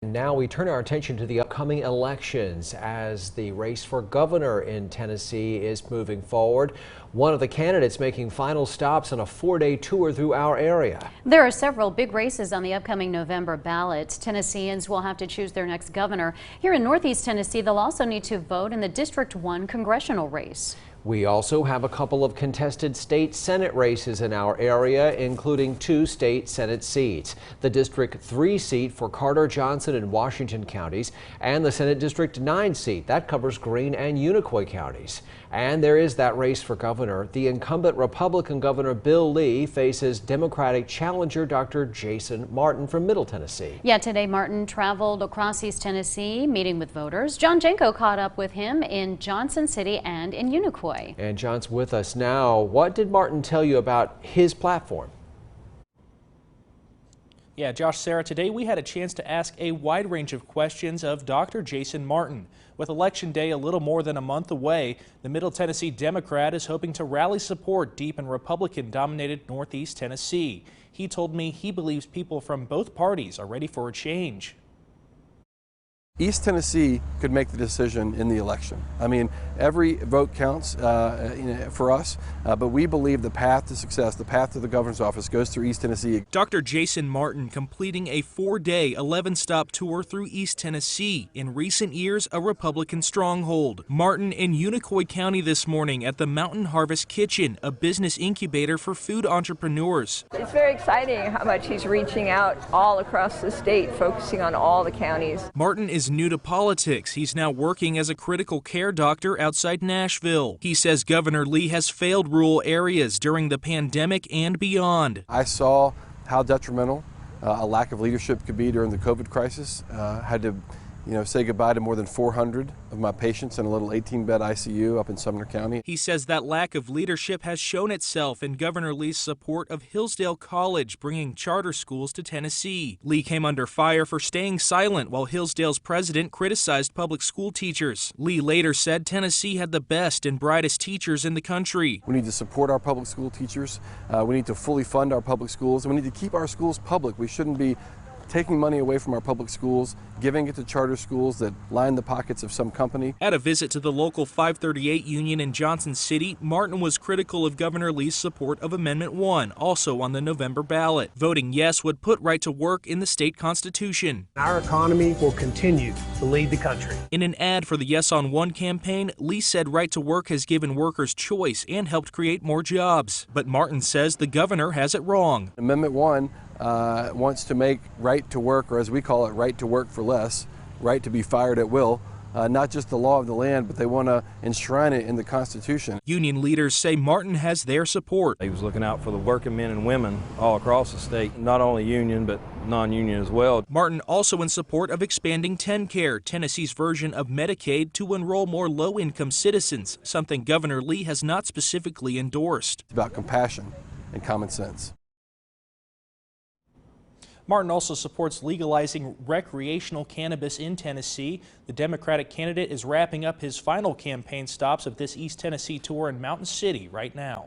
Now we turn our attention to the upcoming elections as the race for governor in Tennessee is moving forward. One of the candidates making final stops on a 4-day tour through our area. There are several big races on the upcoming November ballot. Tennesseans will have to choose their next governor. Here in Northeast Tennessee, they'll also need to vote in the District 1 congressional race. We also have a couple of contested state Senate races in our area, including 2 state Senate seats. The District 3 seat for Carter, Johnson, and Washington counties, and the Senate District 9 seat. That covers Greene and Unicoi counties. And there is that race for governor. The incumbent Republican Governor Bill Lee faces Democratic challenger Dr. Jason Martin from Middle Tennessee. Yeah, today Martin traveled across East Tennessee meeting with voters. John Janko caught up with him in Johnson City and in Unicoi. And John's with us now. What did Martin tell you about his platform? Yeah, Josh, Sarah, today we had a chance to ask a wide range of questions of Dr. Jason Martin. With Election Day a little more than a month away, the Middle Tennessee Democrat is hoping to rally support deep in Republican-dominated Northeast Tennessee. He told me he believes people from both parties are ready for a change. East Tennessee could make the decision in the election. I mean, every vote counts for us, but we believe the path to success, the path to the governor's office, goes through East Tennessee. Dr. Jason Martin completing a 4-day, 11-stop tour through East Tennessee, in recent years a Republican stronghold. Martin in Unicoi County this morning at the Mountain Harvest Kitchen, a business incubator for food entrepreneurs. It's very exciting how much he's reaching out all across the state, focusing on all the counties. Martin is new to politics. He's now working as a critical care doctor outside Nashville. He says Governor Lee has failed rural areas during the pandemic and beyond. I saw how detrimental a lack of leadership could be during the COVID crisis. Had to say goodbye to more than 400 of my patients in a little 18-bed ICU up in Sumner County. He says that lack of leadership has shown itself in Governor Lee's support of Hillsdale College, bringing charter schools to Tennessee. Lee came under fire for staying silent while Hillsdale's president criticized public school teachers. Lee later said Tennessee had the best and brightest teachers in the country. We need to support our public school teachers. We need to fully fund our public schools, and we need to keep our schools public. We shouldn't be taking money away from our public schools, giving it to charter schools that line the pockets of some company. At a visit to the local 538 union in Johnson City, Martin was critical of Governor Lee's support of Amendment 1, also on the November ballot. Voting yes would put right to work in the state constitution. Our economy will continue to lead the country. In an ad for the Yes on 1 campaign, Lee said right to work has given workers choice and helped create more jobs. But Martin says the governor has it wrong. Amendment 1 wants to make right to work, or as we call it, right to work for less, right to be fired at will, not just the law of the land, but they want to enshrine it in the Constitution. Union leaders say Martin has their support. He was looking out for the working men and women all across the state, not only union, but non-union as well. Martin also in support of expanding TennCare, Tennessee's version of Medicaid, to enroll more low-income citizens, something Governor Lee has not specifically endorsed. It's about compassion and common sense. Martin also supports legalizing recreational cannabis in Tennessee. The Democratic candidate is wrapping up his final campaign stops of this East Tennessee tour in Mountain City right now.